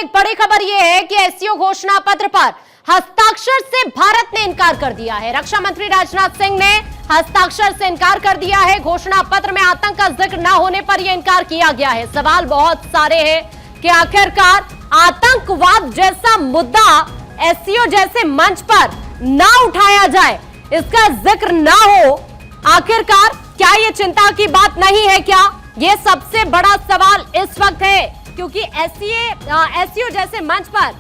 एक बड़ी खबर यह है कि एससीओ घोषणा पत्र पर हस्ताक्षर से भारत ने इनकार कर दिया है। रक्षा मंत्री राजनाथ सिंह ने हस्ताक्षर से इनकार कर दिया है। घोषणा पत्र में आतंक का जिक्र न होने पर यह इनकार किया गया है। सवाल बहुत सारे हैं कि आखिरकार आतंकवाद जैसा मुद्दा एससीओ जैसे मंच पर ना उठाया जाए, इसका जिक्र ना हो, आखिरकार क्या यह चिंता की बात नहीं है क्या? यह सबसे बड़ा सवाल इस वक्त है, क्योंकि एससीओ जैसे मंच पर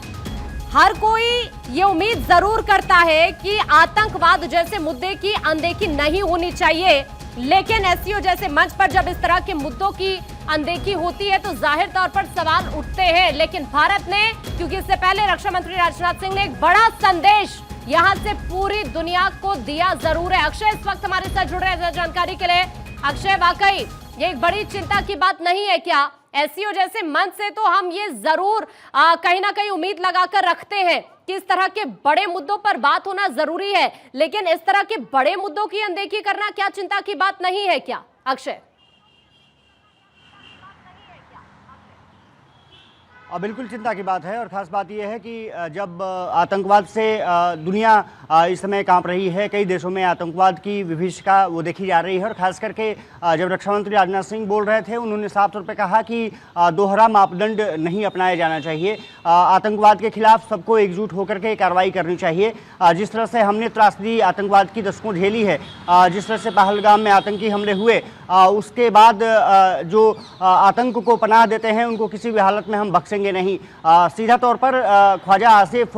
हर कोई ये उम्मीद जरूर करता है कि आतंकवाद जैसे मुद्दे की अनदेखी नहीं होनी चाहिए, लेकिन एससीओ जैसे मंच पर जब इस तरह के मुद्दों की अनदेखी होती है तो जाहिर तौर पर सवाल उठते हैं। लेकिन भारत ने, क्योंकि इससे पहले रक्षा मंत्री राजनाथ सिंह ने एक बड़ा संदेश यहां से पूरी दुनिया को दिया जरूर है। अक्षय इस वक्त हमारे साथ जुड़ रहे हैं जानकारी के लिए। अक्षय, वाकई ये एक बड़ी चिंता की बात नहीं है क्या? एससीओ जैसे मंच से तो हम ये जरूर कहीं ना कहीं उम्मीद लगाकर रखते हैं कि इस तरह के बड़े मुद्दों पर बात होना जरूरी है, लेकिन इस तरह के बड़े मुद्दों की अनदेखी करना क्या चिंता की बात नहीं है क्या? अक्षय, बिल्कुल चिंता की बात है और ख़ास बात यह है कि जब आतंकवाद से दुनिया इस समय कांप रही है, कई देशों में आतंकवाद की विभीषिका वो देखी जा रही है और ख़ास करके जब रक्षा मंत्री राजनाथ सिंह बोल रहे थे, उन्होंने साफ तौर पे कहा कि दोहरा मापदंड नहीं अपनाया जाना चाहिए। आतंकवाद के खिलाफ सबको एकजुट होकर के कार्रवाई करनी चाहिए। जिस तरह से हमने त्रासदी आतंकवाद की दशकों झेली है, जिस तरह से पहलगाम में आतंकी हमले हुए, उसके बाद जो आतंक को पनाह देते हैं उनको किसी भी हालत में हम बख्शेंगे नहीं। सीधा तौर पर ख्वाजा आसिफ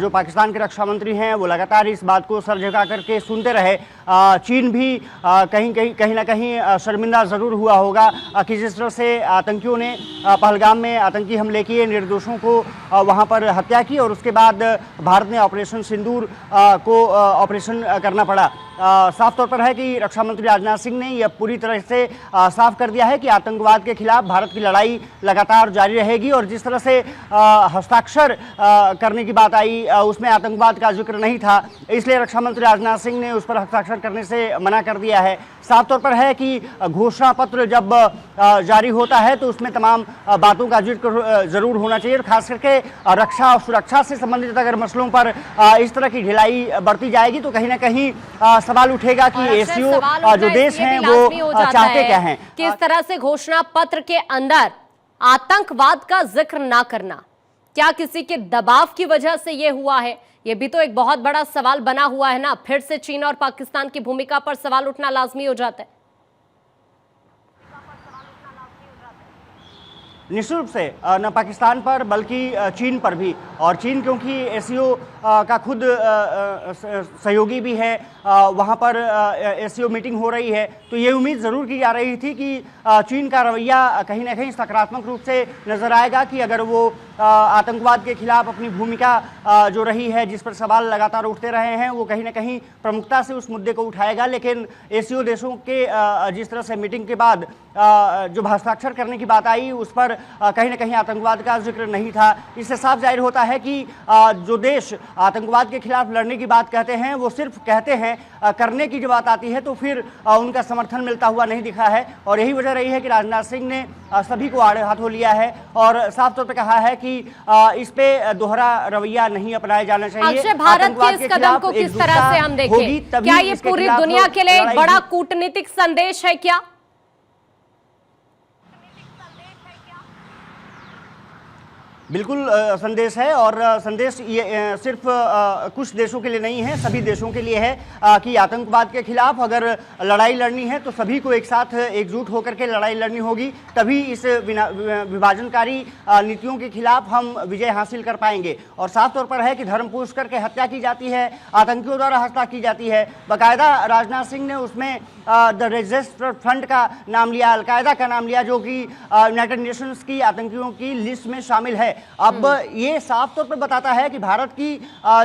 जो पाकिस्तान के रक्षा मंत्री हैं वो लगातार इस बात को सर झुका करके सुनते रहे। चीन भी कहीं ना कहीं शर्मिंदा ज़रूर हुआ होगा कि जिस तरह से आतंकियों ने पहलगाम में आतंकी हमले किए, निर्दोषों को वहां पर हत्या की और उसके बाद भारत ने ऑपरेशन सिंदूर को ऑपरेशन करना पड़ा। साफ तौर पर है कि रक्षा मंत्री राजनाथ सिंह ने यह पूरी तरह से साफ कर दिया है कि आतंकवाद के खिलाफ भारत की लड़ाई लगातार जारी रहेगी और जिस तरह से हस्ताक्षर करने की बात आई उसमें आतंकवाद का जिक्र नहीं था, इसलिए रक्षा मंत्री राजनाथ सिंह ने उस पर हस्ताक्षर करने से मना कर दिया है। साफ तौर पर है कि घोषणा पत्र जब जारी होता है तो उसमें तमाम बातों का जिक्र जरूर होना चाहिए और खास करके रक्षा और सुरक्षा से संबंधित अगर मसलों पर इस तरह की ढिलाई बढ़ती जाएगी तो कहीं ना कहीं सवाल उठेगा कि एससीओ जो देश हैं वो चाहते क्या हैं। किस तरह से घोषणा पत्र के अंदर आतंकवाद का जिक्र ना करना, क्या किसी के दबाव की वजह से यह हुआ है? यह भी तो एक बहुत बड़ा सवाल बना हुआ है ना। फिर से चीन और पाकिस्तान की भूमिका पर सवाल उठना लाजमी हो जाता है। निश्चित रूप से न पाकिस्तान पर बल्कि चीन पर भी, और चीन क्योंकि एससीओ का खुद सहयोगी भी है, वहाँ पर एससीओ मीटिंग हो रही है, तो ये उम्मीद ज़रूर की जा रही थी कि चीन का रवैया कहीं ना कहीं सकारात्मक रूप से नज़र आएगा कि अगर वो आतंकवाद के खिलाफ अपनी भूमिका जो रही है, जिस पर सवाल लगातार उठते रहे हैं, वो कहीं ना कहीं प्रमुखता से उस मुद्दे को उठाएगा। लेकिन एससीओ देशों के जिस तरह से मीटिंग के बाद जो हस्ताक्षर करने की बात आई उस पर कहीं ना कहीं आतंकवाद का जिक्र नहीं था। इससे साफ जाहिर होता है कि जो देश आतंकवाद के खिलाफ लड़ने की बात कहते हैं वो सिर्फ कहते हैं, करने की जो बात आती है तो फिर उनका समर्थन मिलता हुआ नहीं दिखा है। और यही वजह रही है कि राजनाथ सिंह ने सभी को आड़े हाथों लिया है और साफ तौर पर कहा है कि इस पे दोहरा रवैया नहीं अपनाया जाना चाहिए। अक्षय, भारत के इस कदम को किस तरह से हम देखें? क्या ये पूरी दुनिया के लिए एक बड़ा कूटनीतिक संदेश है क्या? बिल्कुल संदेश है और संदेश ये सिर्फ कुछ देशों के लिए नहीं है, सभी देशों के लिए है कि आतंकवाद के खिलाफ अगर लड़ाई लड़नी है तो सभी को एक साथ एकजुट होकर के लड़ाई लड़नी होगी, तभी इस विभाजनकारी नीतियों के खिलाफ हम विजय हासिल कर पाएंगे। और साफ तौर पर है कि धर्म पूछ करके हत्या की जाती है, आतंकियों द्वारा हत्या की जाती है। बाकायदा राजनाथ सिंह ने उसमें द रेजिस्टर फ्रंट का नाम लिया, अलकायदा का नाम लिया, जो कि यूनाइटेड नेशंस की आतंकियों की लिस्ट में शामिल है। अब ये साफ तौर पर बताता है कि भारत की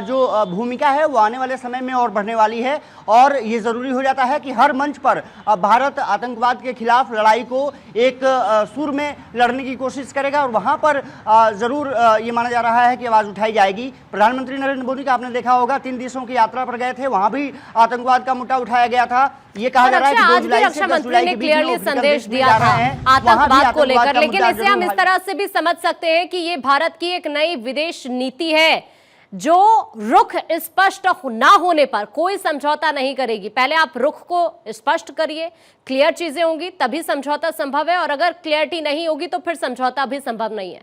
जो भूमिका है वो आने वाले समय में और बढ़ने वाली है और ये जरूरी हो जाता है कि हर मंच पर भारत आतंकवाद के खिलाफ लड़ाई को एक सुर में लड़ने की कोशिश करेगा और वहां पर जरूर ये माना जा रहा है कि आवाज उठाई जाएगी। प्रधानमंत्री नरेंद्र मोदी का आपने देखा होगा 3 देशों की यात्रा पर गए थे, वहां भी आतंकवाद का मुद्दा उठाया गया था। ये कहा जा रहा है कि आज भी रक्षा मंत्री ने क्लियरली संदेश दिया था आतंकवाद को लेकर, लेकिन इसे हम इस तरह से भी समझ सकते हैं कि ये भारत की एक नई विदेश नीति है जो रुख स्पष्ट ना होने पर कोई समझौता नहीं करेगी। पहले आप रुख को स्पष्ट करिए, क्लियर चीजें होंगी तभी समझौता संभव है, और अगर क्लियरिटी नहीं होगी तो फिर समझौता भी संभव नहीं है।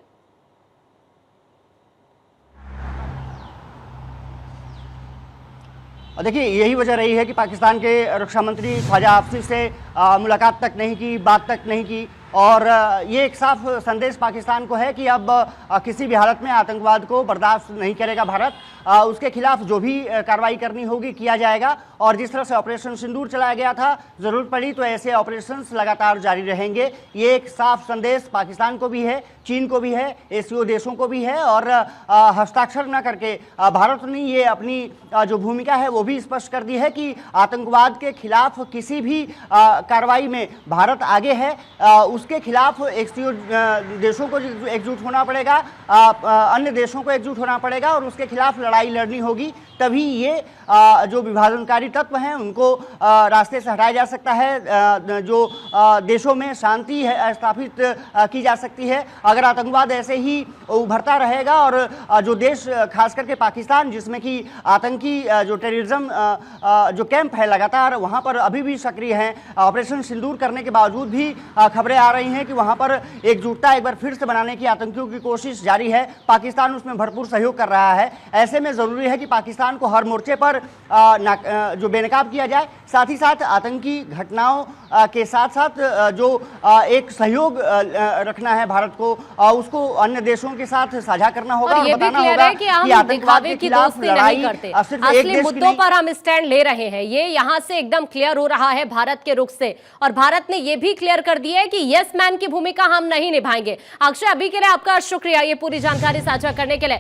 देखिए, यही वजह रही है कि पाकिस्तान के रक्षा मंत्री ख्वाजा आफरीदी से मुलाकात तक नहीं की, बात तक नहीं की, और ये एक साफ संदेश पाकिस्तान को है कि अब किसी भी हालत में आतंकवाद को बर्दाश्त नहीं करेगा भारत। उसके खिलाफ जो भी कार्रवाई करनी होगी किया जाएगा, और जिस तरह से ऑपरेशन सिंदूर चलाया गया था, ज़रूरत पड़ी तो ऐसे ऑपरेशंस लगातार जारी रहेंगे। ये एक साफ संदेश पाकिस्तान को भी है, चीन को भी है, एशियो देशों को भी है, और हस्ताक्षर न करके भारत ने ये अपनी जो भूमिका है वो भी स्पष्ट कर दी है कि आतंकवाद के खिलाफ किसी भी कार्रवाई में भारत आगे है। उसके खिलाफ एशियो देशों को एकजुट होना पड़ेगा, अन्य देशों को एकजुट होना पड़ेगा, और उसके खिलाफ लड़ाई लड़नी होगी। तभी ये जो विभाजनकारी तत्व हैं उनको रास्ते से हटाया जा सकता है, जो देशों में शांति है स्थापित की जा सकती है। अगर आतंकवाद ऐसे ही उभरता रहेगा और जो देश खास करके पाकिस्तान, जिसमें कि आतंकी जो टेररिज्म जो कैंप है लगातार वहाँ पर अभी भी सक्रिय हैं, ऑपरेशन सिंदूर करने के बावजूद भी खबरें आ रही हैं कि वहाँ पर एकजुटता एक बार फिर से बनाने की आतंकियों की कोशिश जारी है। पाकिस्तान उसमें भरपूर सहयोग कर रहा है। ऐसे में ज़रूरी है कि पाकिस्तान को हर मोर्चे पर जो बेनकाब किया जाए, साथ ही साथ आतंकी घटनाओं के साथ साथ जो एक सहयोग रखना है भारत को, उसको अन्य देशों के साथ साझा करना होगा, और बताना होगा कि आतंकवाद के खिलाफ लड़ाई सिर्फ एक देश मुद्दों पर हम स्टैंड ले रहे हैं। ये यहाँ से एकदम क्लियर हो रहा है भारत के रुख से, और भारत ने ये भी क्लियर कर दिया है कि यस मैन की भूमिका हम नहीं निभाएंगे। अक्षय, अभी के लिए आपका शुक्रिया ये पूरी जानकारी साझा करने के लिए।